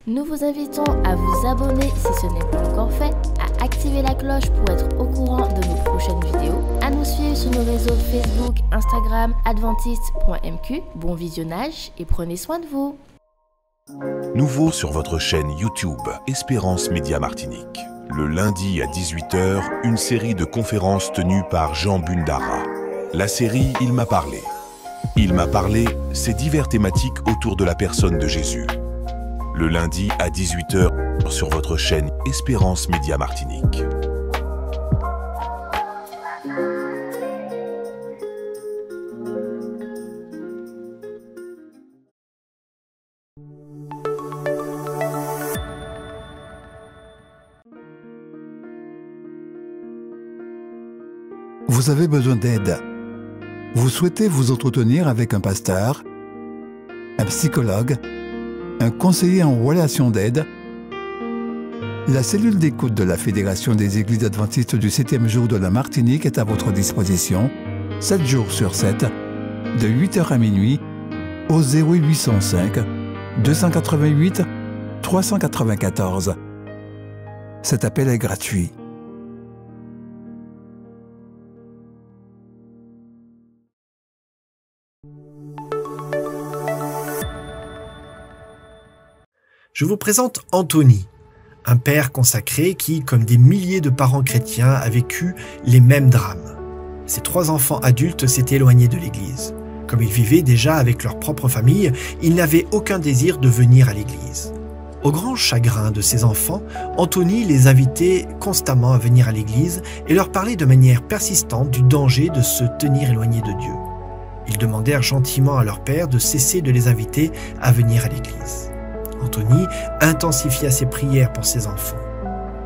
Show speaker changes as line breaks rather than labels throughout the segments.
Nous vous invitons à vous abonner si ce n'est pas encore fait, à activer la cloche pour être au courant de nos prochaines vidéos, à nous suivre sur nos réseaux Facebook, Instagram, adventiste.mq. Bon visionnage et prenez soin de vous.
Nouveau sur votre chaîne YouTube Espérance Média Martinique. Le lundi à 18 h, une série de conférences tenues par Jean Bundara. La série « Il m'a parlé ». Il m'a parlé, c'est divers thématiques autour de la personne de Jésus. Le lundi à 18 h sur votre chaîne Espérance Média Martinique.
Vous avez besoin d'aide. Vous souhaitez vous entretenir avec un pasteur, un psychologue, un conseiller en relation d'aide. La cellule d'écoute de la Fédération des Églises adventistes du 7e jour de la Martinique est à votre disposition, 7 jours sur 7, de 8 h à minuit, au 0805 288 394. Cet appel est gratuit.
Je vous présente Anthony, un père consacré qui, comme des milliers de parents chrétiens, a vécu les mêmes drames. Ses 3 enfants adultes s'étaient éloignés de l'église. Comme ils vivaient déjà avec leur propre famille, ils n'avaient aucun désir de venir à l'église. Au grand chagrin de ses enfants, Anthony les invitait constamment à venir à l'église et leur parlait de manière persistante du danger de se tenir éloigné de Dieu. Ils demandèrent gentiment à leur père de cesser de les inviter à venir à l'église. Anthony intensifia ses prières pour ses enfants.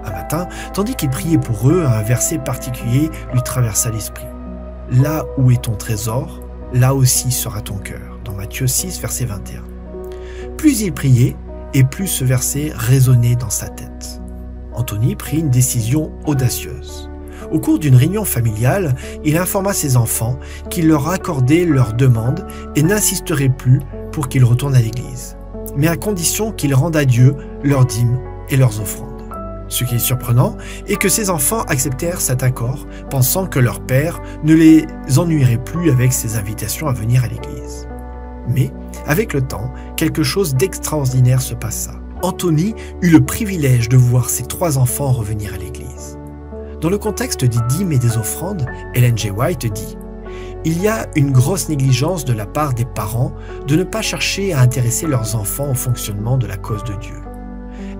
Un matin, tandis qu'il priait pour eux, un verset particulier lui traversa l'esprit. « Là où est ton trésor, là aussi sera ton cœur » dans Matthieu 6, verset 21. Plus il priait, et plus ce verset résonnait dans sa tête. Anthony prit une décision audacieuse. Au cours d'une réunion familiale, il informa ses enfants qu'il leur accordait leurs demandes et n'insisterait plus pour qu'ils retournent à l'église, mais à condition qu'ils rendent à Dieu leurs dîmes et leurs offrandes. Ce qui est surprenant est que ces enfants acceptèrent cet accord, pensant que leur père ne les ennuierait plus avec ses invitations à venir à l'église. Mais, avec le temps, quelque chose d'extraordinaire se passa. Anthony eut le privilège de voir ses 3 enfants revenir à l'église. Dans le contexte des dîmes et des offrandes, Ellen G. White dit « Il y a une grosse négligence de la part des parents de ne pas chercher à intéresser leurs enfants au fonctionnement de la cause de Dieu. »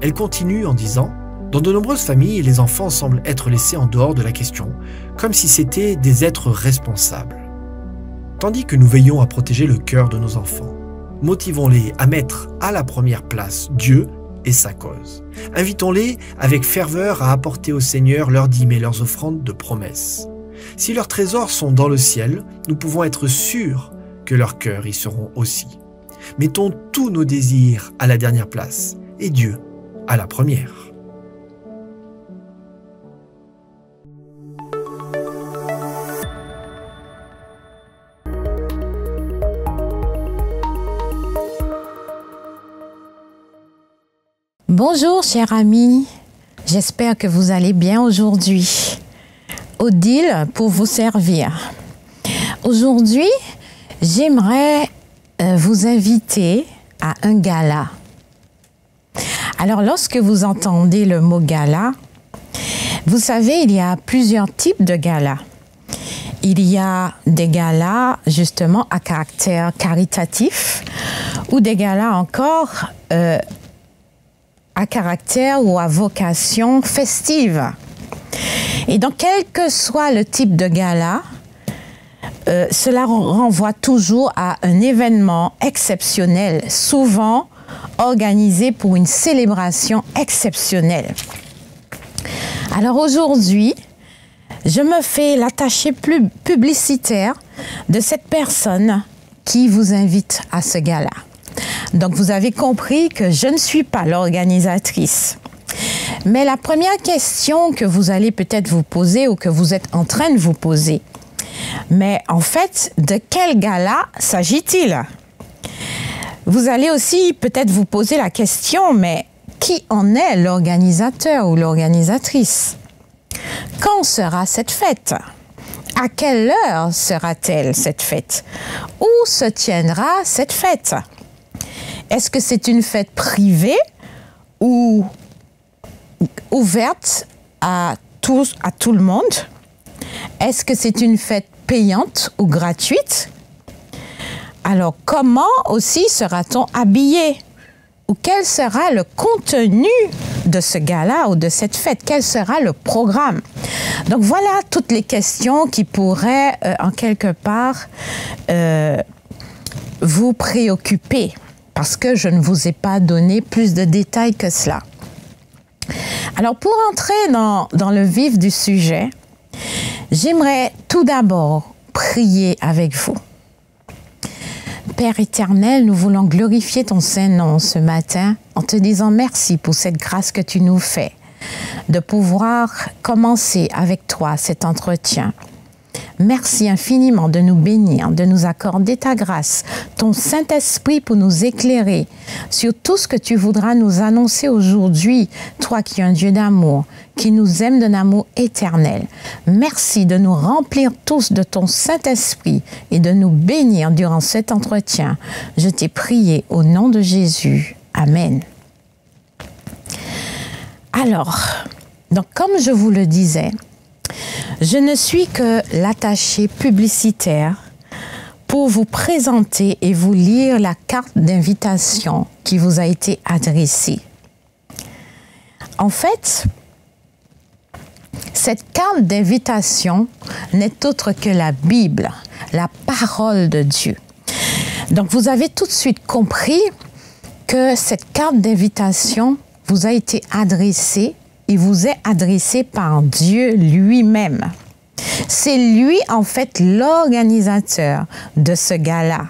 Elle continue en disant « Dans de nombreuses familles, les enfants semblent être laissés en dehors de la question, comme si c'étaient des êtres responsables. Tandis que nous veillons à protéger le cœur de nos enfants, motivons-les à mettre à la première place Dieu et sa cause. Invitons-les avec ferveur à apporter au Seigneur leurs dîmes et leurs offrandes de promesses. Si leurs trésors sont dans le ciel, nous pouvons être sûrs que leurs cœurs y seront aussi. Mettons tous nos désirs à la dernière place et Dieu à la première.
Bonjour chers amis, j'espère que vous allez bien aujourd'hui. Odile pour vous servir. Aujourd'hui, j'aimerais vous inviter à un gala. Alors lorsque vous entendez le mot gala, vous savez, il y a plusieurs types de galas. Il y a des galas justement à caractère caritatif ou des galas encore à caractère ou à vocation festive. Et donc, quel que soit le type de gala, cela renvoie toujours à un événement exceptionnel, souvent organisé pour une célébration exceptionnelle. Alors aujourd'hui, je me fais l'attaché publicitaire de cette personne qui vous invite à ce gala. Donc, vous avez compris que je ne suis pas l'organisatrice. Mais la première question que vous allez peut-être vous poser ou que vous êtes en train de vous poser, mais en fait, de quel gala s'agit-il? Vous allez aussi peut-être vous poser la question, mais qui en est l'organisateur ou l'organisatrice? Quand sera cette fête? À quelle heure sera-t-elle cette fête? Où se tiendra cette fête? Est-ce que c'est une fête privée ou ouverte à tout le monde? Est-ce que c'est une fête payante ou gratuite? Alors, comment aussi sera-t-on habillé? Ou quel sera le contenu de ce gala ou de cette fête? Quel sera le programme? Donc, voilà toutes les questions qui pourraient, en quelque part, vous préoccuper, parce que je ne vous ai pas donné plus de détails que cela. Alors, pour entrer dans le vif du sujet, j'aimerais tout d'abord prier avec vous. Père éternel, nous voulons glorifier ton Saint-Nom ce matin en te disant merci pour cette grâce que tu nous fais de pouvoir commencer avec toi cet entretien. Merci infiniment de nous bénir, de nous accorder ta grâce, ton Saint-Esprit pour nous éclairer sur tout ce que tu voudras nous annoncer aujourd'hui, toi qui es un Dieu d'amour, qui nous aime d'un amour éternel. Merci de nous remplir tous de ton Saint-Esprit et de nous bénir durant cet entretien. Je t'ai prié au nom de Jésus. Amen. Alors, donc comme je vous le disais, je ne suis que l'attaché publicitaire pour vous présenter et vous lire la carte d'invitation qui vous a été adressée. En fait, cette carte d'invitation n'est autre que la Bible, la parole de Dieu. Donc, vous avez tout de suite compris que cette carte d'invitation vous a été adressée. Il vous est adressé par Dieu lui-même. C'est lui, en fait, l'organisateur de ce gala.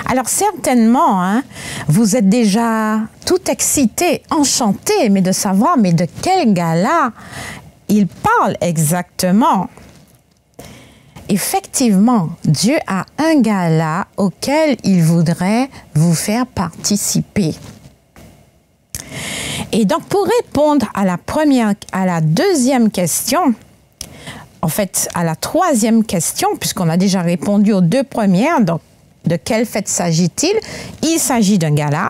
Alors, certainement, vous êtes déjà tout excité, enchanté, mais de savoir, mais de quel gala il parle exactement. Effectivement, Dieu a un gala auquel il voudrait vous faire participer. Et donc, pour répondre à la deuxième question, en fait, à la troisième question, puisqu'on a déjà répondu aux deux premières, donc, de quelle fête s'agit-il? Il s'agit d'un gala.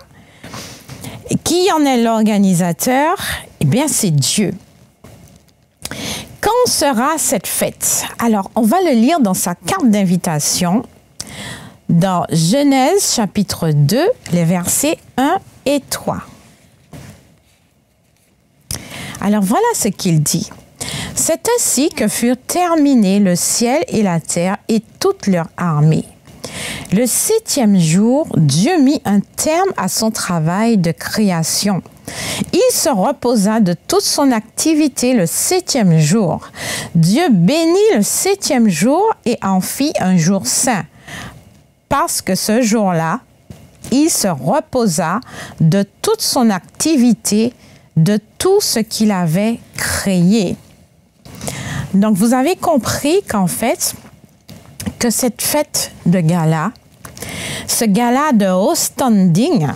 Qui en est l'organisateur? Eh bien, c'est Dieu. Quand sera cette fête? Alors, on va le lire dans sa carte d'invitation, dans Genèse chapitre 2, les versets 1 et 3. Alors voilà ce qu'il dit. C'est ainsi que furent terminés le ciel et la terre et toute leur armée. Le 7e jour, Dieu mit un terme à son travail de création. Il se reposa de toute son activité le 7e jour. Dieu bénit le 7e jour et en fit un jour saint. Parce que ce jour-là, il se reposa de toute son activité, de tout ce qu'il avait créé. Donc, vous avez compris qu'en fait, que cette fête de gala, ce gala de haut standing,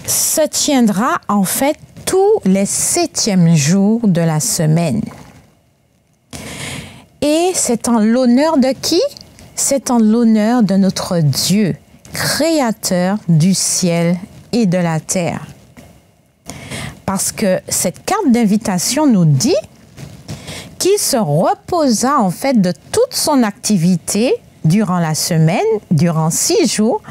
se tiendra en fait tous les 7e jours de la semaine. Et c'est en l'honneur de qui? C'est en l'honneur de notre Dieu, créateur du ciel et de la terre. Parce que cette carte d'invitation nous dit qu'il se reposa en fait de toute son activité durant la semaine, durant 6 jours,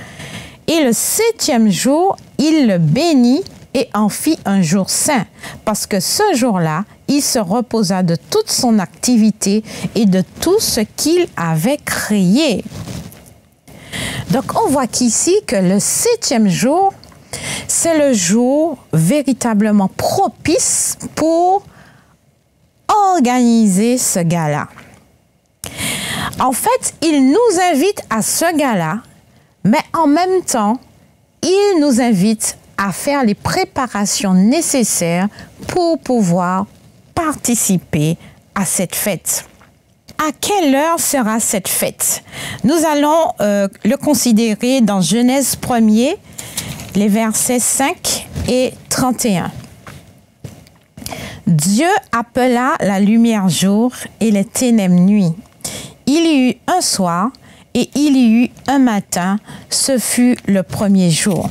et le 7e jour, il le bénit et en fit un jour saint, parce que ce jour-là, il se reposa de toute son activité et de tout ce qu'il avait créé. Donc, on voit qu'ici que le 7e jour, c'est le jour véritablement propice pour organiser ce gala. En fait, il nous invite à ce gala, mais en même temps, il nous invite à faire les préparations nécessaires pour pouvoir participer à cette fête. À quelle heure sera cette fête? Nous allons le considérer dans Genèse 1er les versets 5 et 31. Dieu appela la lumière jour et les ténèbres nuit. Il y eut un soir et il y eut un matin, ce fut le premier jour.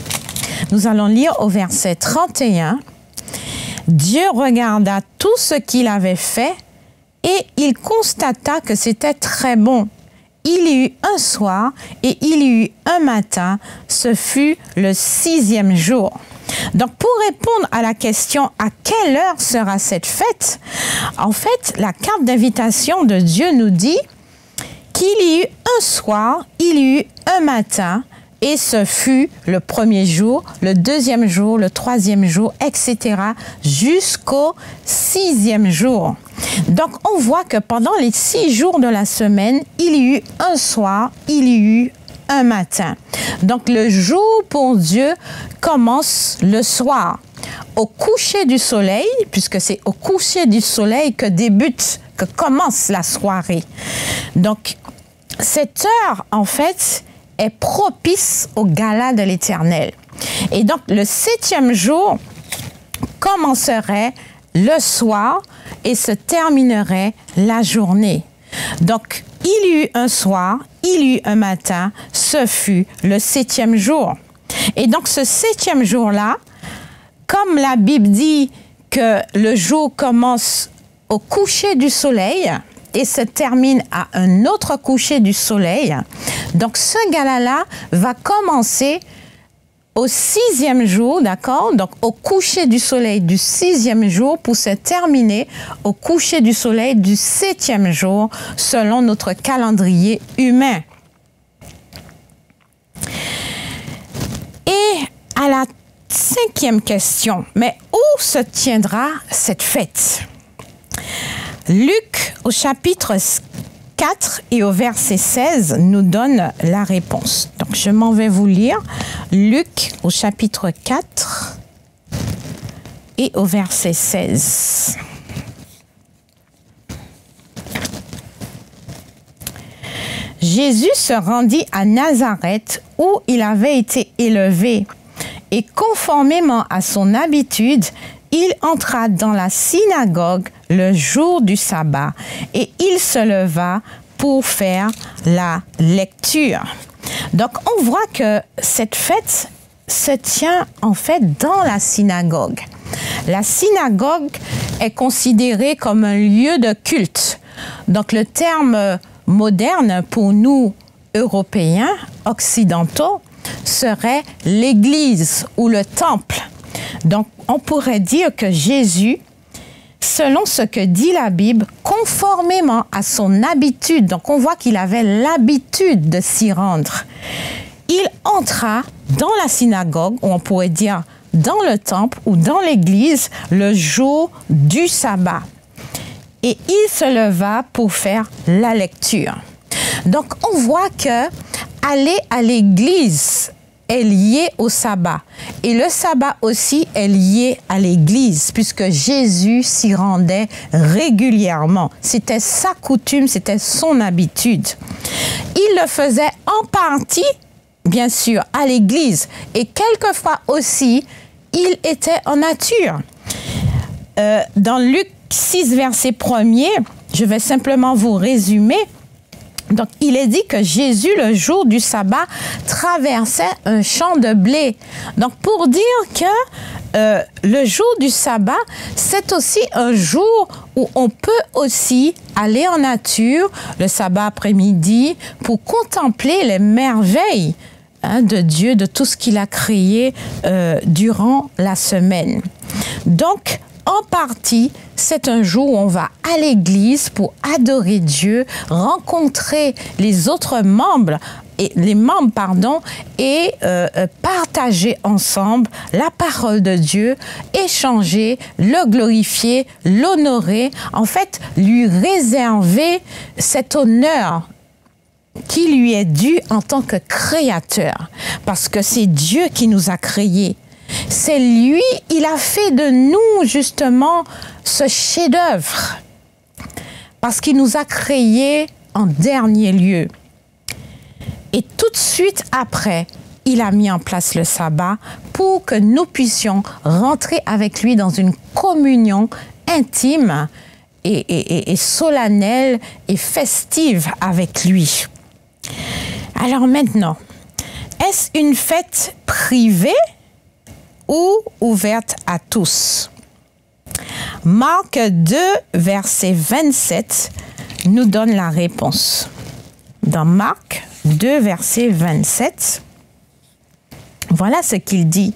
Nous allons lire au verset 31. Dieu regarda tout ce qu'il avait fait et il constata que c'était très bon. Il y eut un soir et il y eut un matin, ce fut le 6e jour. Donc, pour répondre à la question « À quelle heure sera cette fête ?» En fait, la carte d'invitation de Dieu nous dit qu'il y eut un soir, il y eut un matin, et ce fut le premier jour, le 2e jour, le 3e jour, etc., jusqu'au 6e jour. Donc, on voit que pendant les 6 jours de la semaine, il y eut un soir, il y eut un matin. Donc, le jour pour Dieu commence le soir, au coucher du soleil, puisque c'est au coucher du soleil que commence la soirée. Donc, cette heure, en fait, est propice au gala de l'Éternel. Et donc, le 7e jour commencerait le soir et se terminerait la journée. Donc, il y eut un soir, il y eut un matin, ce fut le 7e jour. Et donc, ce 7e jour-là, comme la Bible dit que le jour commence au coucher du soleil et se termine à un autre coucher du soleil, donc ce gala-là va commencer au 6e jour, d'accord? Donc, au coucher du soleil du 6e jour pour se terminer au coucher du soleil du 7e jour, selon notre calendrier humain. Et à la 5e question, mais où se tiendra cette fête? Luc, au chapitre 4 et au verset 16, nous donne la réponse. Donc, je m'en vais vous lire. Luc, au chapitre 4 et au verset 16. Jésus se rendit à Nazareth où il avait été élevé et conformément à son habitude, il entra dans la synagogue le jour du sabbat et il se leva pour faire la lecture. Donc, on voit que cette fête se tient en fait dans la synagogue. La synagogue est considérée comme un lieu de culte. Donc, le terme moderne pour nous, Européens, occidentaux, serait l'église ou le temple. Donc, on pourrait dire que Jésus, selon ce que dit la Bible, conformément à son habitude, donc on voit qu'il avait l'habitude de s'y rendre, il entra dans la synagogue, ou on pourrait dire dans le temple ou dans l'église, le jour du sabbat. Et il se leva pour faire la lecture. Donc, on voit que aller à l'église est lié au sabbat. Et le sabbat aussi est lié à l'église, puisque Jésus s'y rendait régulièrement. C'était sa coutume, c'était son habitude. Il le faisait en partie, bien sûr, à l'église. Et quelquefois aussi, il était en nature. Dans Luc 6, verset 1er, je vais simplement vous résumer. Donc, il est dit que Jésus, le jour du sabbat, traversait un champ de blé. Donc, pour dire que le jour du sabbat, c'est aussi un jour où on peut aussi aller en nature, le sabbat après-midi, pour contempler les merveilles de Dieu, de tout ce qu'il a créé durant la semaine. Donc, en partie, c'est un jour où on va à l'église pour adorer Dieu, rencontrer les autres membres, et partager ensemble la parole de Dieu, échanger, le glorifier, l'honorer, en fait, lui réserver cet honneur qui lui est dû en tant que créateur, parce que c'est Dieu qui nous a créés. C'est lui, il a fait de nous justement ce chef-d'œuvre, parce qu'il nous a créés en dernier lieu. Et tout de suite après, il a mis en place le sabbat pour que nous puissions rentrer avec lui dans une communion intime et solennelle et festive avec lui. Alors maintenant, est-ce une fête privée ou ouverte à tous? Marc 2, verset 27, nous donne la réponse. Dans Marc 2, verset 27, voilà ce qu'il dit.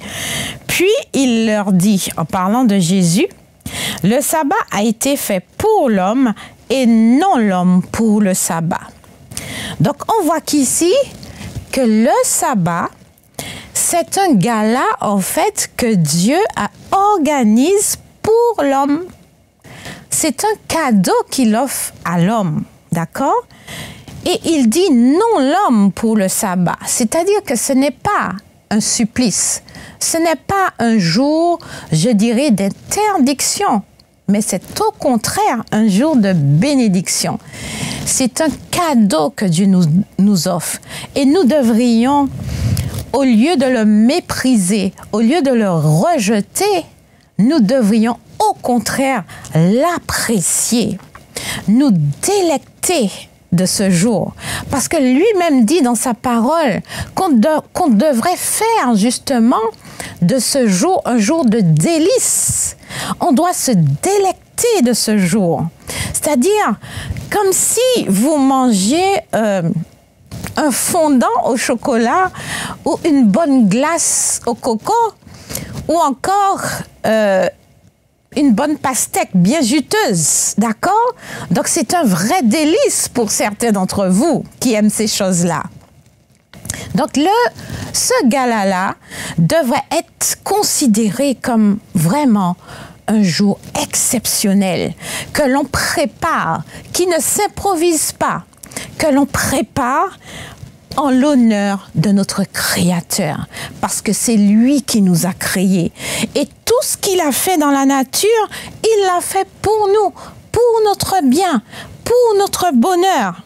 Puis il leur dit, en parlant de Jésus, « Le sabbat a été fait pour l'homme et non l'homme pour le sabbat. » Donc on voit qu'ici, que le sabbat, c'est un gala en fait que Dieu organise pour l'homme. C'est un cadeau qu'il offre à l'homme, d'accord? Et il dit non l'homme pour le sabbat, c'est-à-dire que ce n'est pas un supplice, ce n'est pas un jour, je dirais, d'interdiction, mais c'est au contraire un jour de bénédiction. C'est un cadeau que Dieu nous offre. Et nous devrions, au lieu de le mépriser, au lieu de le rejeter, nous devrions au contraire l'apprécier, nous délecter de ce jour. Parce que lui-même dit dans sa parole qu'on devrait faire justement de ce jour un jour de délice. On doit se délecter de ce jour. C'est-à-dire comme si vous mangiez un fondant au chocolat ou une bonne glace au coco ou encore une bonne pastèque bien juteuse, d'accord? Donc c'est un vrai délice pour certains d'entre vous qui aiment ces choses-là. Donc ce gala-là devrait être considéré comme vraiment un jour exceptionnel, que l'on prépare, qui ne s'improvise pas, que l'on prépare en l'honneur de notre Créateur, parce que c'est lui qui nous a créés. Et tout ce qu'il a fait dans la nature, il l'a fait pour nous, pour notre bien, pour notre bonheur.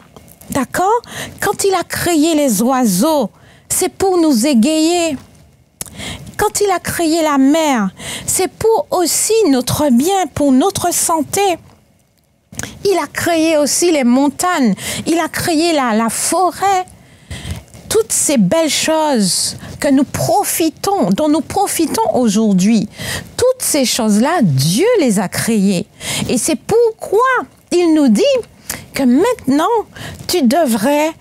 D'accord? Quand il a créé les oiseaux, c'est pour nous égayer. Quand il a créé la mer, c'est pour aussi notre bien, pour notre santé. Il a créé aussi les montagnes, il a créé la forêt. Toutes ces belles choses que nous profitons, dont nous profitons aujourd'hui, toutes ces choses-là, Dieu les a créées. Et c'est pourquoi il nous dit que maintenant, tu devrais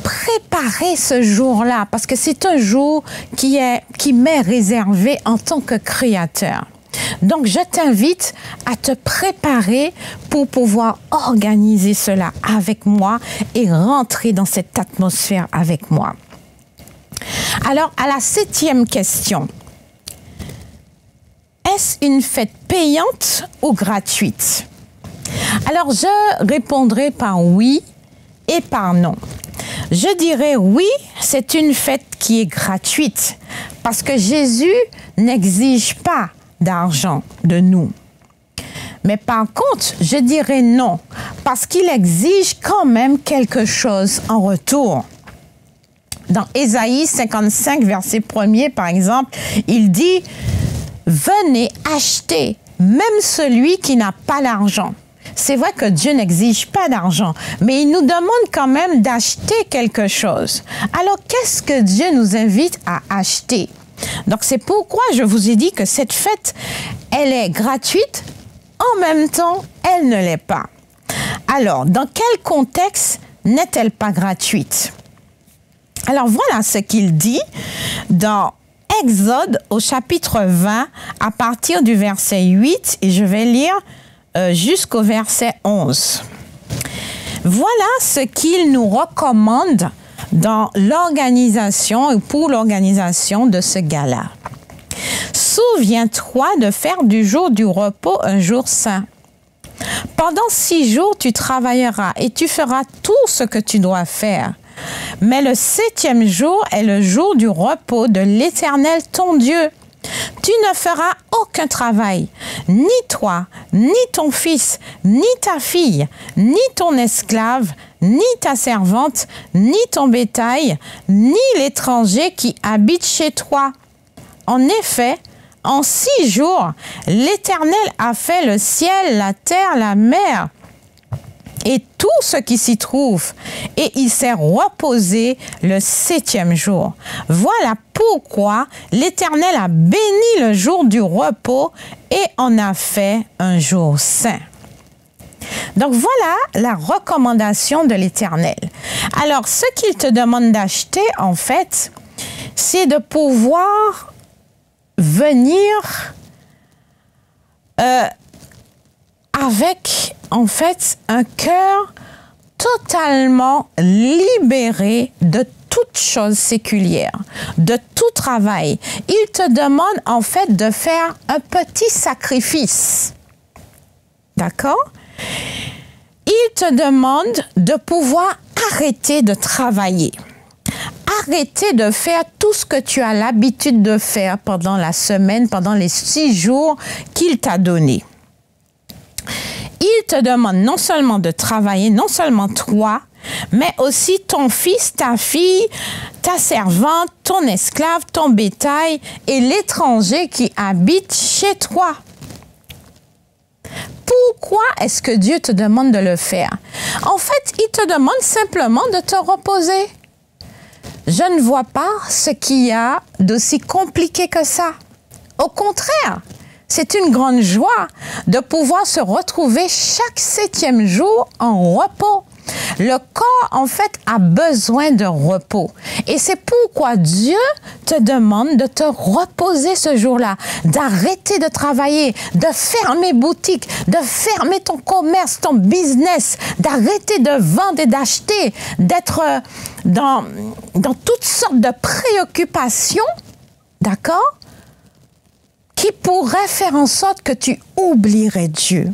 préparer ce jour-là, parce que c'est un jour qui m'est réservé en tant que créateur. Donc, je t'invite à te préparer pour pouvoir organiser cela avec moi et rentrer dans cette atmosphère avec moi. Alors, à la 7e question, est-ce une fête payante ou gratuite? Alors, je répondrai par oui et par non. Je dirais oui, c'est une fête qui est gratuite parce que Jésus n'exige pas d'argent de nous. Mais par contre, je dirais non, parce qu'il exige quand même quelque chose en retour. Dans Ésaïe 55, verset 1er, par exemple, il dit « Venez acheter, même celui qui n'a pas d'argent ». C'est vrai que Dieu n'exige pas d'argent, mais il nous demande quand même d'acheter quelque chose. Alors, qu'est-ce que Dieu nous invite à acheter? Donc, c'est pourquoi je vous ai dit que cette fête, elle est gratuite, en même temps, elle ne l'est pas. Alors, dans quel contexte n'est-elle pas gratuite? Alors, voilà ce qu'il dit dans Exode au chapitre 20, à partir du verset 8, et je vais lire jusqu'au verset 11. Voilà ce qu'il nous recommande dans l'organisation et pour l'organisation de ce gala. Souviens-toi de faire du jour du repos un jour saint. Pendant 6 jours, tu travailleras et tu feras tout ce que tu dois faire. Mais le 7e jour est le jour du repos de l'Éternel ton Dieu. Tu ne feras aucun travail, ni toi, ni ton fils, ni ta fille, ni ton esclave, ni ta servante, ni ton bétail, ni l'étranger qui habite chez toi. En effet, en 6 jours, l'Éternel a fait le ciel, la terre, la mer et tout ce qui s'y trouve, et il s'est reposé le 7e jour. Voilà pourquoi l'Éternel a béni le jour du repos et en a fait un jour saint. Donc voilà la recommandation de l'Éternel. Alors, ce qu'il te demande d'acheter, en fait, c'est de pouvoir venir avec, en fait, un cœur totalement libéré de toute chose séculière, de tout travail. Il te demande, en fait, de faire un petit sacrifice. D'accord? Il te demande de pouvoir arrêter de travailler. Arrêter de faire tout ce que tu as l'habitude de faire pendant la semaine, pendant les 6 jours qu'il t'a donné. Il te demande non seulement de travailler, non seulement toi, mais aussi ton fils, ta fille, ta servante, ton esclave, ton bétail et l'étranger qui habite chez toi. Pourquoi est-ce que Dieu te demande de le faire? En fait, il te demande simplement de te reposer. Je ne vois pas ce qu'il y a d'aussi compliqué que ça. Au contraire, c'est une grande joie de pouvoir se retrouver chaque 7e jour en repos. Le corps, en fait, a besoin de repos. Et c'est pourquoi Dieu te demande de te reposer ce jour-là, d'arrêter de travailler, de fermer boutique, de fermer ton commerce, ton business, d'arrêter de vendre et d'acheter, d'être dans toutes sortes de préoccupations, d'accord, qui pourraient faire en sorte que tu oublierais Dieu.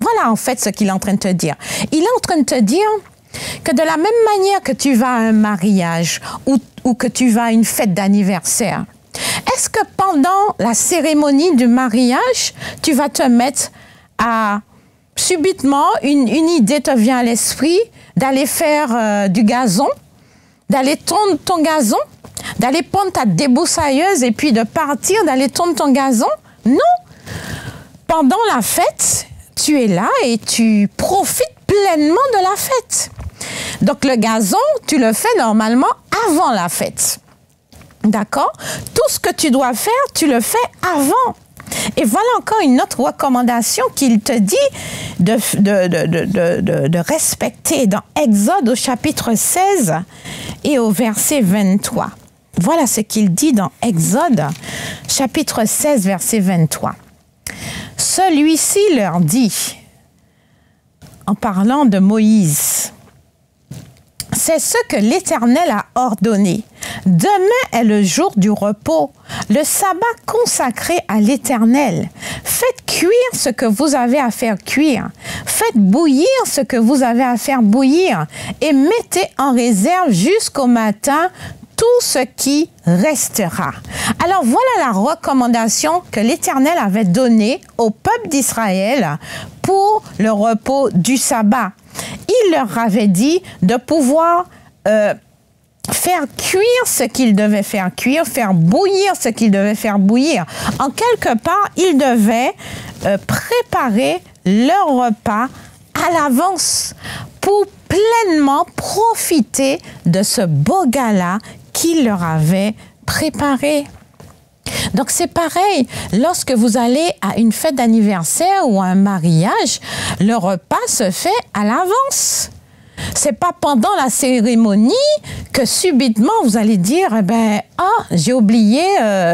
Voilà en fait ce qu'il est en train de te dire. Il est en train de te dire que de la même manière que tu vas à un mariage ou que tu vas à une fête d'anniversaire, est-ce que pendant la cérémonie du mariage, tu vas te mettre à... Subitement, une idée te vient à l'esprit d'aller faire du gazon, d'aller tondre ton gazon, d'aller prendre ta débroussailleuse et puis de partir, d'aller tondre ton gazon? Non! Pendant la fête, tu es là et tu profites pleinement de la fête. Donc, le gazon, tu le fais normalement avant la fête. D'accord? Tout ce que tu dois faire, tu le fais avant. Et voilà encore une autre recommandation qu'il te dit de respecter dans Exode au chapitre 16 et au verset 23. Voilà ce qu'il dit dans Exode, chapitre 16, verset 23. Celui-ci leur dit, en parlant de Moïse, « C'est ce que l'Éternel a ordonné. Demain est le jour du repos, le sabbat consacré à l'Éternel. Faites cuire ce que vous avez à faire cuire. Faites bouillir ce que vous avez à faire bouillir et mettez en réserve jusqu'au matin tout ce qui restera. » Alors voilà la recommandation que l'Éternel avait donnée au peuple d'Israël pour le repos du sabbat. Il leur avait dit de pouvoir faire cuire ce qu'ils devaient faire cuire, faire bouillir ce qu'ils devaient faire bouillir. En quelque part, ils devaient préparer leur repas à l'avance pour pleinement profiter de ce beau gala qu'il leur avait préparé. Donc, c'est pareil, lorsque vous allez à une fête d'anniversaire ou à un mariage, le repas se fait à l'avance. C'est pas pendant la cérémonie que subitement vous allez dire, eh ben, j'ai oublié,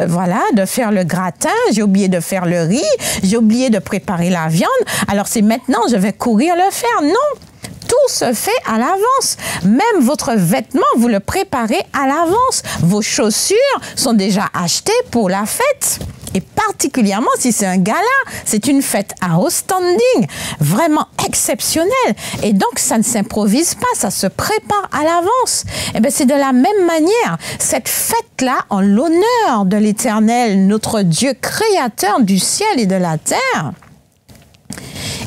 voilà, de faire le gratin, j'ai oublié de faire le riz, j'ai oublié de préparer la viande, alors c'est maintenant, je vais courir le faire. Non! Tout se fait à l'avance. Même votre vêtement, vous le préparez à l'avance. Vos chaussures sont déjà achetées pour la fête. Et particulièrement si c'est un gala, c'est une fête à haut standing, vraiment exceptionnelle. Et donc, ça ne s'improvise pas, ça se prépare à l'avance. Et bien, c'est de la même manière, cette fête-là, en l'honneur de l'Éternel, notre Dieu créateur du ciel et de la terre,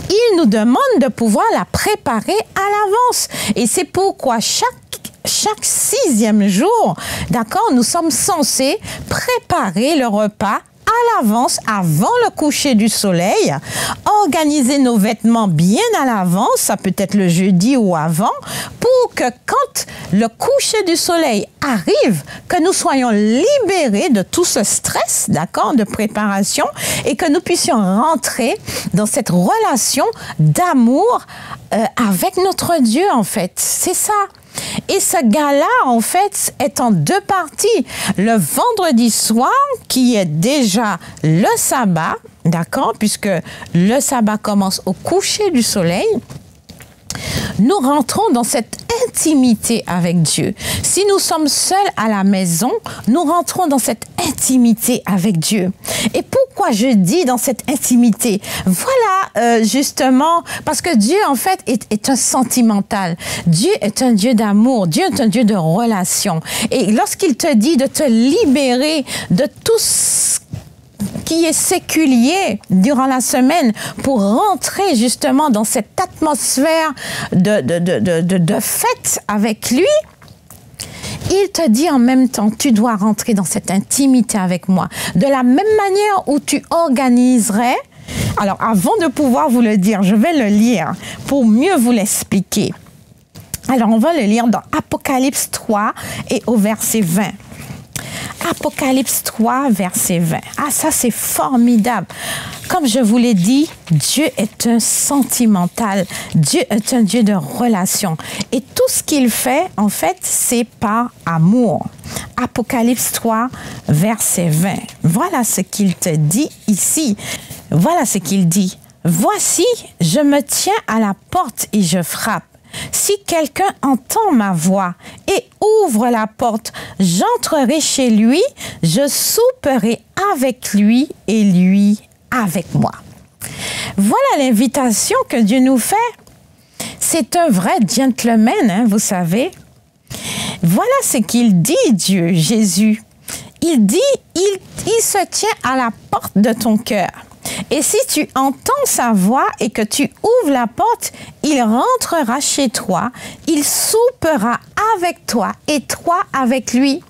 il nous demande de pouvoir la préparer à l'avance. Et c'est pourquoi chaque 6e jour, d'accord, nous sommes censés préparer le repas à l'avance, avant le coucher du soleil, organiser nos vêtements bien à l'avance, ça peut être le jeudi ou avant, pour que quand le coucher du soleil arrive, que nous soyons libérés de tout ce stress, d'accord, de préparation, et que nous puissions rentrer dans cette relation d'amour avec notre Dieu, en fait. C'est ça. Et ce gala, en fait, est en 2 parties. Le vendredi soir, qui est déjà le sabbat, d'accord, puisque le sabbat commence au coucher du soleil, nous rentrons dans cette intimité avec Dieu. Si nous sommes seuls à la maison, nous rentrons dans cette intimité avec Dieu. Et pourquoi je dis dans cette intimité? Voilà, justement, parce que Dieu, en fait, est un sentimental. Dieu est un Dieu d'amour. Dieu est un Dieu de relation. Et lorsqu'il te dit de te libérer de tout ce qui est séculier durant la semaine pour rentrer justement dans cette atmosphère de fête avec lui, il te dit en même temps, tu dois rentrer dans cette intimité avec moi. De la même manière où tu organiserais, alors avant de pouvoir vous le dire, je vais le lire pour mieux vous l'expliquer. Alors on va le lire dans Apocalypse 3 et au verset 20. Apocalypse 3, verset 20. Ah, ça, c'est formidable. Comme je vous l'ai dit, Dieu est un sentimental. Dieu est un Dieu de relation. Et tout ce qu'il fait, en fait, c'est par amour. Apocalypse 3, verset 20. Voilà ce qu'il te dit ici. Voilà ce qu'il dit. Voici, je me tiens à la porte et je frappe. Si quelqu'un entend ma voix et ouvre la porte, j'entrerai chez lui, je souperai avec lui et lui avec moi. Voilà l'invitation que Dieu nous fait. C'est un vrai gentleman, hein, vous savez. Voilà ce qu'il dit, Dieu, Jésus. Il dit, il se tient à la porte de ton cœur. Et si tu entends sa voix et que tu ouvres la porte, il rentrera chez toi, il soupera avec toi et toi avec lui.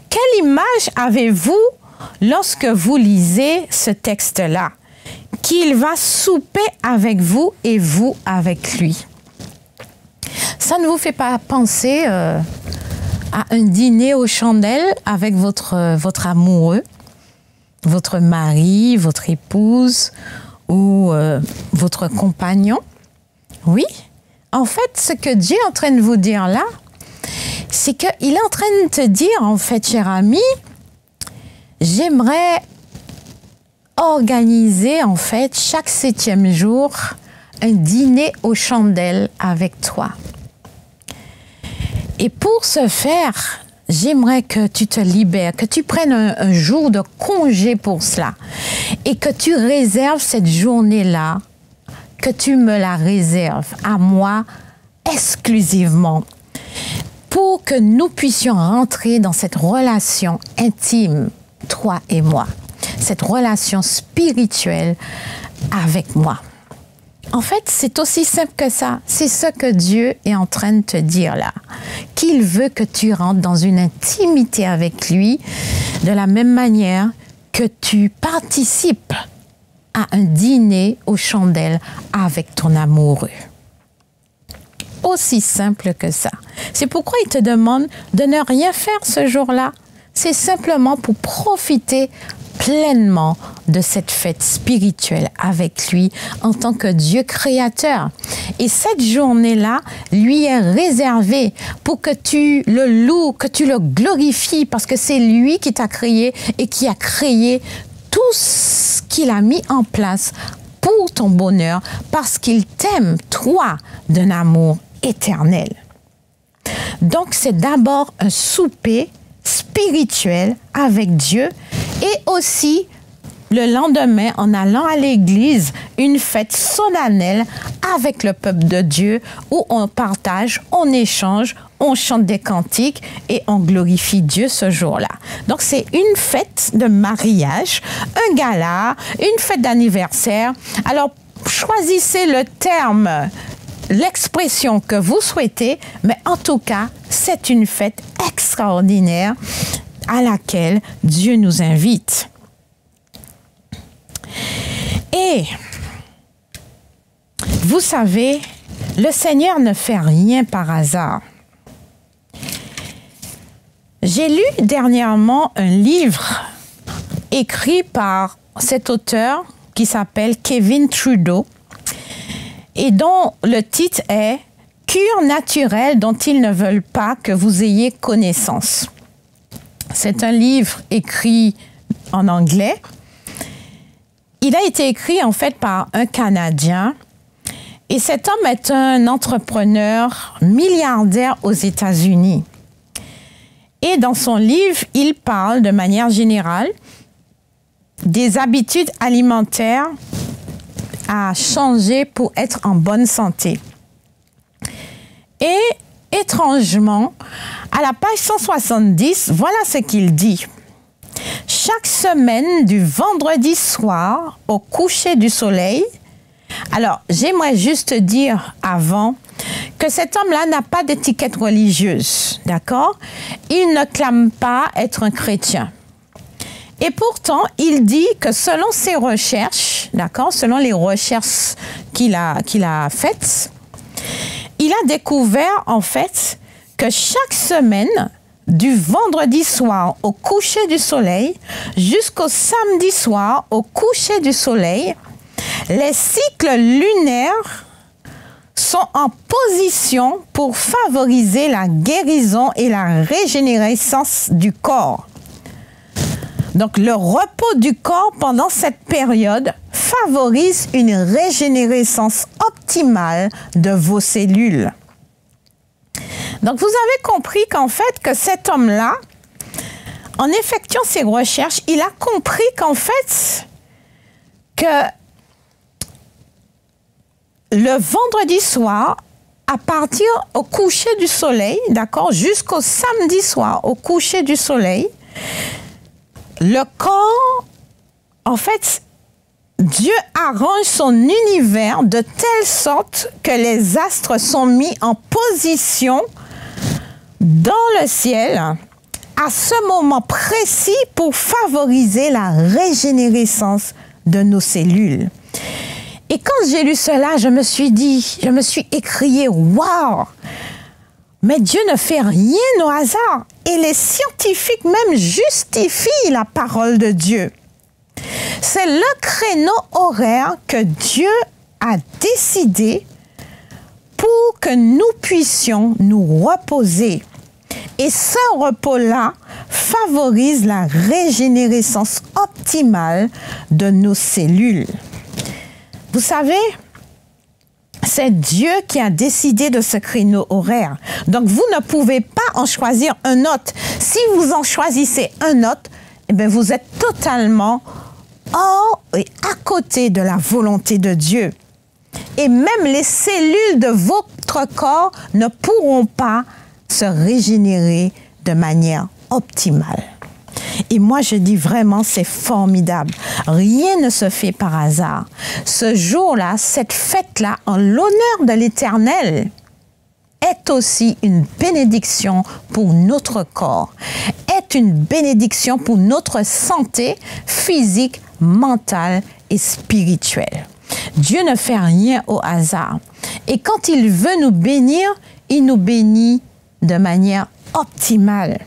Quelle image avez-vous lorsque vous lisez ce texte-là? Qu'il va souper avec vous et vous avec lui. Ça ne vous fait pas penser à un dîner aux chandelles avec votre amoureux? Votre mari, votre épouse ou votre compagnon. Oui, en fait, ce que Dieu est en train de vous dire là, c'est qu'il est en train de te dire, en fait, cher ami, j'aimerais organiser, en fait, chaque 7e jour, un dîner aux chandelles avec toi. Et pour ce faire, j'aimerais que tu te libères, que tu prennes un jour de congé pour cela et que tu réserves cette journée-là, que tu me la réserves à moi exclusivement pour que nous puissions rentrer dans cette relation intime, toi et moi, cette relation spirituelle avec moi. En fait, c'est aussi simple que ça. C'est ce que Dieu est en train de te dire là. Qu'il veut que tu rentres dans une intimité avec lui de la même manière que tu participes à un dîner aux chandelles avec ton amoureux. Aussi simple que ça. C'est pourquoi il te demande de ne rien faire ce jour-là. C'est simplement pour profiter pleinement de cette fête spirituelle avec lui en tant que Dieu créateur. Et cette journée-là lui est réservée pour que tu le loues, que tu le glorifies, parce que c'est lui qui t'a créé et qui a créé tout ce qu'il a mis en place pour ton bonheur, parce qu'il t'aime, toi, d'un amour éternel. Donc, c'est d'abord un souper spirituel avec Dieu Et aussi, le lendemain, en allant à l'église, une fête solennelle avec le peuple de Dieu où on partage, on échange, on chante des cantiques et on glorifie Dieu ce jour-là. Donc, c'est une fête de mariage, un gala, une fête d'anniversaire. Alors, choisissez le terme, l'expression que vous souhaitez, mais en tout cas, c'est une fête extraordinaire à laquelle Dieu nous invite. Et vous savez, le Seigneur ne fait rien par hasard. J'ai lu dernièrement un livre écrit par cet auteur qui s'appelle Kevin Trudeau et dont le titre est « Cure naturelle dont ils ne veulent pas que vous ayez connaissance ». C'est un livre écrit en anglais. Il a été écrit en fait par un Canadien et cet homme est un entrepreneur milliardaire aux États-Unis. Et dans son livre, il parle de manière générale des habitudes alimentaires à changer pour être en bonne santé. Et étrangement, à la page 170, voilà ce qu'il dit. Chaque semaine, du vendredi soir au coucher du soleil. Alors, j'aimerais juste dire avant que cet homme-là n'a pas d'étiquette religieuse, d'accord? Il ne clame pas être un chrétien. Et pourtant, il dit que selon ses recherches, d'accord, selon les recherches qu'il a faites, il a découvert en fait que chaque semaine, du vendredi soir au coucher du soleil jusqu'au samedi soir au coucher du soleil, les cycles lunaires sont en position pour favoriser la guérison et la régénérescence du corps. Donc, le repos du corps pendant cette période favorise une régénérescence optimale de vos cellules. Donc, vous avez compris qu'en fait, que cet homme-là, en effectuant ses recherches, il a compris qu'en fait, que le vendredi soir, à partir au coucher du soleil, d'accord, jusqu'au samedi soir, au coucher du soleil, le corps, en fait, Dieu arrange son univers de telle sorte que les astres sont mis en position dans le ciel à ce moment précis pour favoriser la régénérescence de nos cellules. Et quand j'ai lu cela, je me suis écrié, waouh! Mais Dieu ne fait rien au hasard. Et les scientifiques même justifient la parole de Dieu. C'est le créneau horaire que Dieu a décidé pour que nous puissions nous reposer. Et ce repos-là favorise la régénérescence optimale de nos cellules. Vous savez, c'est Dieu qui a décidé de ce créneau horaire. Donc, vous ne pouvez pas en choisir un autre. Si vous en choisissez un autre, eh bien, vous êtes totalement hors et à côté de la volonté de Dieu. Et même les cellules de votre corps ne pourront pas se régénérer de manière optimale. Et moi, je dis vraiment, c'est formidable. Rien ne se fait par hasard. Ce jour-là, cette fête-là, en l'honneur de l'Éternel, est aussi une bénédiction pour notre corps, est une bénédiction pour notre santé physique, mentale et spirituelle. Dieu ne fait rien au hasard. Et quand il veut nous bénir, il nous bénit de manière optimale.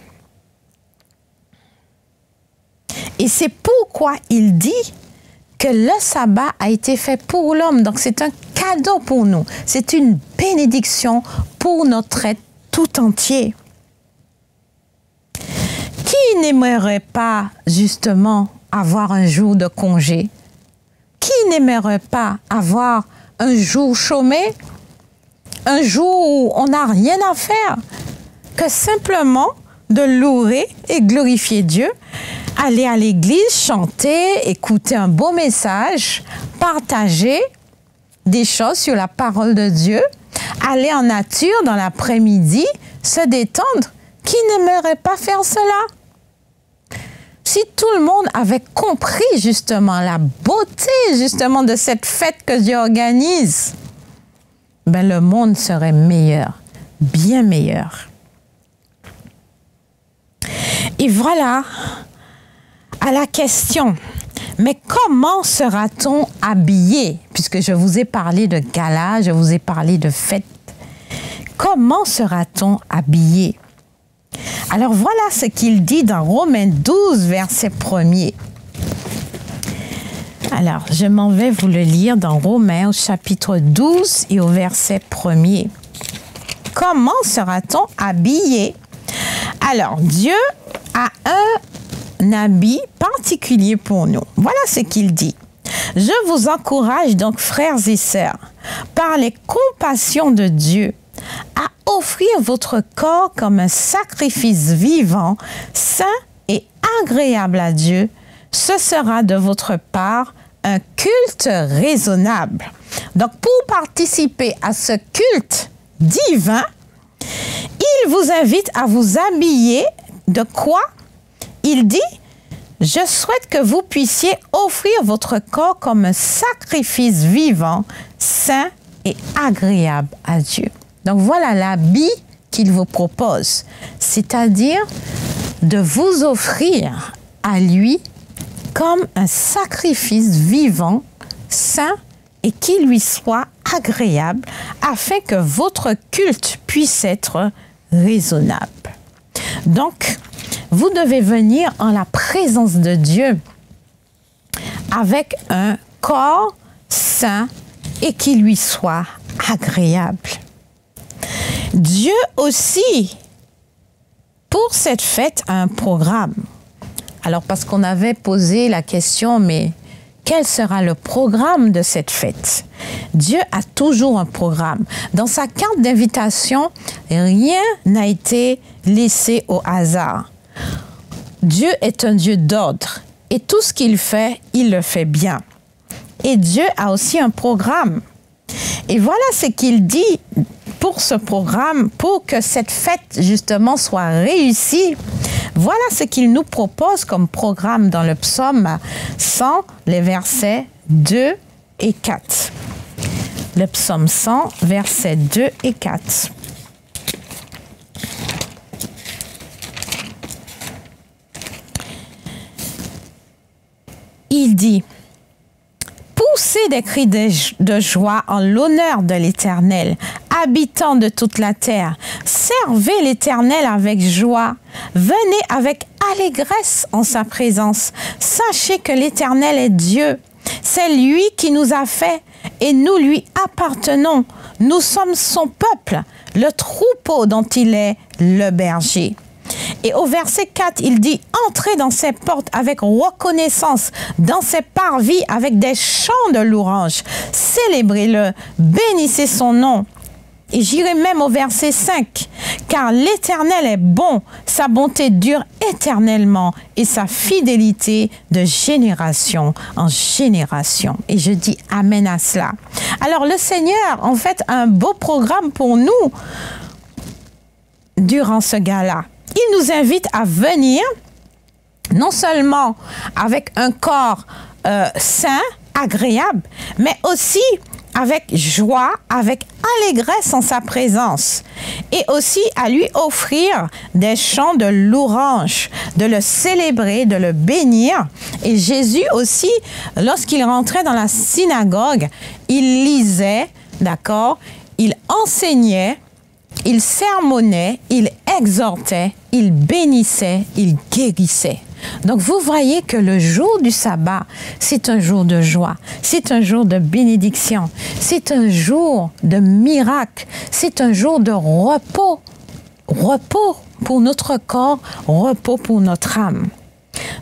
Et c'est pourquoi il dit que le sabbat a été fait pour l'homme. Donc, c'est un cadeau pour nous. C'est une bénédiction pour notre être tout entier. Qui n'aimerait pas, justement, avoir un jour de congé? Qui n'aimerait pas avoir un jour chômé? Un jour où on n'a rien à faire que simplement de louer et glorifier Dieu. aller à l'église, chanter, écouter un beau message, partager des choses sur la parole de Dieu, aller en nature dans l'après-midi, se détendre. Qui n'aimerait pas faire cela? Si tout le monde avait compris justement la beauté justement de cette fête que Dieu organise, ben le monde serait meilleur, bien meilleur. Et voilà à la question, mais comment sera-t-on habillé? Puisque je vous ai parlé de gala, je vous ai parlé de fête. Comment sera-t-on habillé? Alors voilà ce qu'il dit dans Romains 12, verset 1er. Alors, je m'en vais vous le lire dans Romains au chapitre 12 et au verset 1er. Comment sera-t-on habillé? Alors, Dieu a un habit particulier pour nous. Voilà ce qu'il dit. Je vous encourage donc, frères et sœurs, par les compassions de Dieu, à offrir votre corps comme un sacrifice vivant, saint et agréable à Dieu. Ce sera de votre part un culte raisonnable. Donc, pour participer à ce culte divin, il vous invite à vous habiller de quoi? Il dit, je souhaite que vous puissiez offrir votre corps comme un sacrifice vivant, saint et agréable à Dieu. Donc voilà l'habit qu'il vous propose, c'est-à-dire de vous offrir à lui comme un sacrifice vivant, saint et qui lui soit agréable, afin que votre culte puisse être raisonnable. Donc, vous devez venir en la présence de Dieu avec un corps saint et qui lui soit agréable. Dieu aussi, pour cette fête, a un programme. Alors, parce qu'on avait posé la question, mais quel sera le programme de cette fête? Dieu a toujours un programme. Dans sa carte d'invitation, rien n'a été laissé au hasard. Dieu est un Dieu d'ordre et tout ce qu'il fait, il le fait bien. Et Dieu a aussi un programme. Et voilà ce qu'il dit pour ce programme, pour que cette fête justement soit réussie. Voilà ce qu'il nous propose comme programme dans le psaume 100, les versets 2 et 4. Le psaume 100, versets 2 et 4. Il dit, « Poussez des cris de joie en l'honneur de l'Éternel, habitants de toute la terre. Servez l'Éternel avec joie. Venez avec allégresse en sa présence. Sachez que l'Éternel est Dieu. C'est lui qui nous a fait et nous lui appartenons. Nous sommes son peuple, le troupeau dont il est le berger. » Et au verset 4, il dit, « Entrez dans ses portes avec reconnaissance, dans ses parvis avec des chants de louange. Célébrez-le, bénissez son nom. » Et j'irai même au verset 5, « Car l'Éternel est bon, sa bonté dure éternellement et sa fidélité de génération en génération. » Et je dis Amen à cela. Alors le Seigneur, en fait, a un beau programme pour nous durant ce gala. Il nous invite à venir, non seulement avec un corps sain, agréable, mais aussi avec joie, avec allégresse en sa présence. Et aussi à lui offrir des chants de louange, de le célébrer, de le bénir. Et Jésus aussi, lorsqu'il rentrait dans la synagogue, il lisait, d'accord, il enseignait, il sermonnait, il exhortait, il bénissait, il guérissait. Donc vous voyez que le jour du sabbat, c'est un jour de joie, c'est un jour de bénédiction, c'est un jour de miracle, c'est un jour de repos. Repos pour notre corps, repos pour notre âme.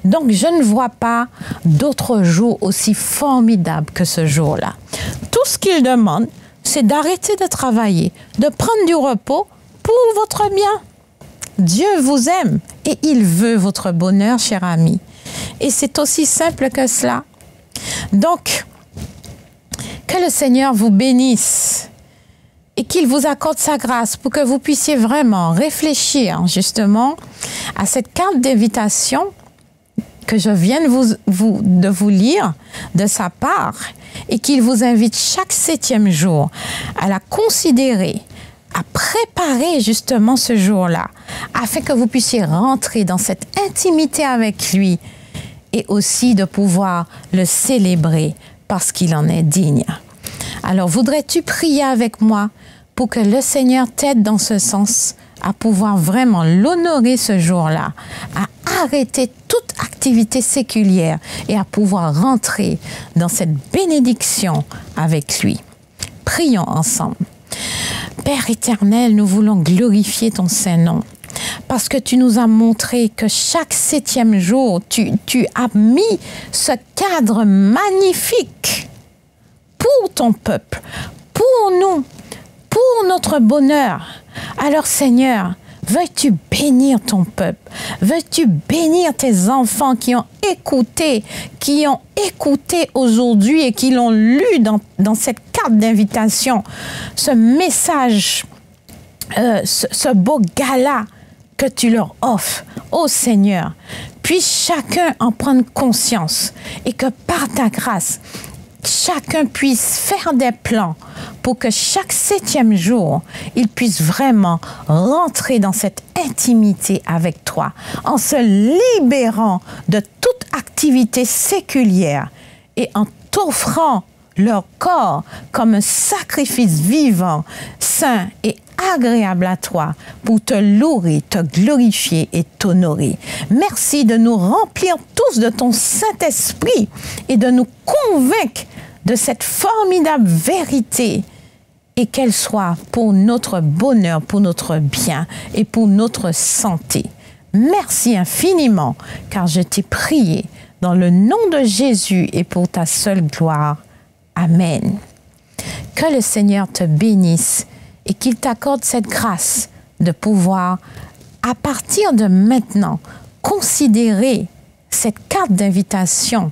Donc je ne vois pas d'autre jour aussi formidable que ce jour-là. Tout ce qu'il demande, c'est d'arrêter de travailler, de prendre du repos pour votre bien. Dieu vous aime et il veut votre bonheur, cher ami. Et c'est aussi simple que cela. Donc, que le Seigneur vous bénisse et qu'il vous accorde sa grâce pour que vous puissiez vraiment réfléchir justement à cette carte d'invitation que je viens de vous lire de sa part et qu'il vous invite chaque 7e jour à la considérer, à préparer justement ce jour-là afin que vous puissiez rentrer dans cette intimité avec lui et aussi de pouvoir le célébrer parce qu'il en est digne. Alors, voudrais-tu prier avec moi pour que le Seigneur t'aide dans ce sens à pouvoir vraiment l'honorer ce jour-là, à arrêter toute activité séculière et à pouvoir rentrer dans cette bénédiction avec lui. Prions ensemble. Père éternel, nous voulons glorifier ton Saint-Nom parce que tu nous as montré que chaque 7e jour, tu as mis ce cadre magnifique pour ton peuple, pour nous, pour notre bonheur. Alors Seigneur, veuilles-tu bénir ton peuple? Veuilles-tu bénir tes enfants qui ont écouté aujourd'hui et qui l'ont lu dans cette carte d'invitation, ce message, ce beau gala que tu leur offres. Ô Seigneur, puisse chacun en prendre conscience et que par ta grâce, chacun puisse faire des plans pour que chaque 7e jour, il puisse vraiment rentrer dans cette intimité avec toi en se libérant de toute activité séculière et en t'offrant leur corps comme un sacrifice vivant, saint et agréable à toi pour te louer, te glorifier et t'honorer. Merci de nous remplir tous de ton Saint-Esprit et de nous convaincre de cette formidable vérité et qu'elle soit pour notre bonheur, pour notre bien et pour notre santé. Merci infiniment car je t'ai prié dans le nom de Jésus et pour ta seule gloire. Amen. Que le Seigneur te bénisse et qu'il t'accorde cette grâce de pouvoir, à partir de maintenant, considérer cette carte d'invitation,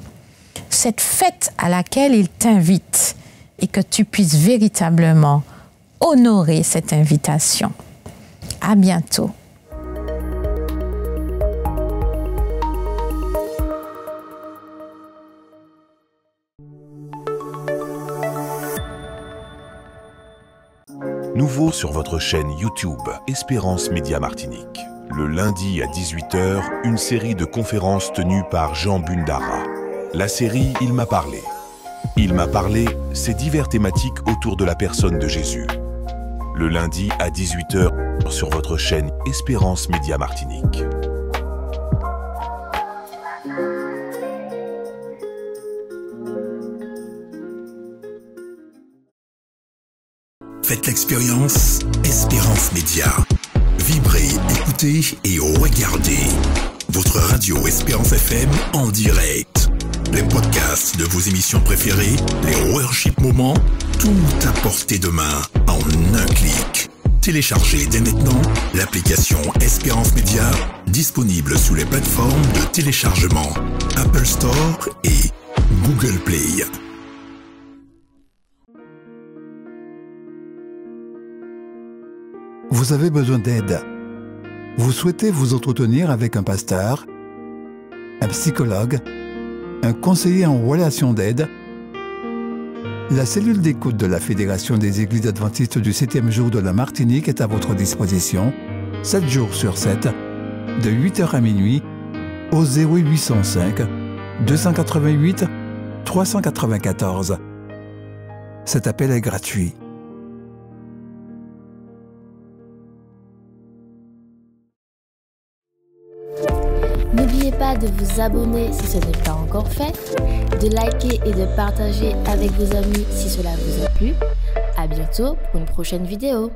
cette fête à laquelle il t'invite et que tu puisses véritablement honorer cette invitation. À bientôt.
Nouveau sur votre chaîne YouTube Espérance Média Martinique. Le lundi à 18h, une série de conférences tenues par Jean Bundara. La série « Il m'a parlé ». « Il m'a parlé », c'est divers thématiques autour de la personne de Jésus. Le lundi à 18h sur votre chaîne Espérance Média Martinique.
Faites l'expérience Espérance Média. Vibrez, écoutez et regardez votre radio Espérance FM en direct. Les podcasts de vos émissions préférées, les worship moments, tout à portée de main en un clic. Téléchargez dès maintenant l'application Espérance Média, disponible sous les plateformes de téléchargement Apple Store et Google Play.
Vous avez besoin d'aide. Vous souhaitez vous entretenir avec un pasteur, un psychologue, un conseiller en relation d'aide. La cellule d'écoute de la Fédération des Églises adventistes du 7e jour de la Martinique est à votre disposition, 7 jours sur 7, de 8h à minuit, au 0805 288 394. Cet appel est gratuit.
N'oubliez pas de vous abonner si ce n'est pas encore fait, de liker et de partager avec vos amis si cela vous a plu. À bientôt pour une prochaine vidéo.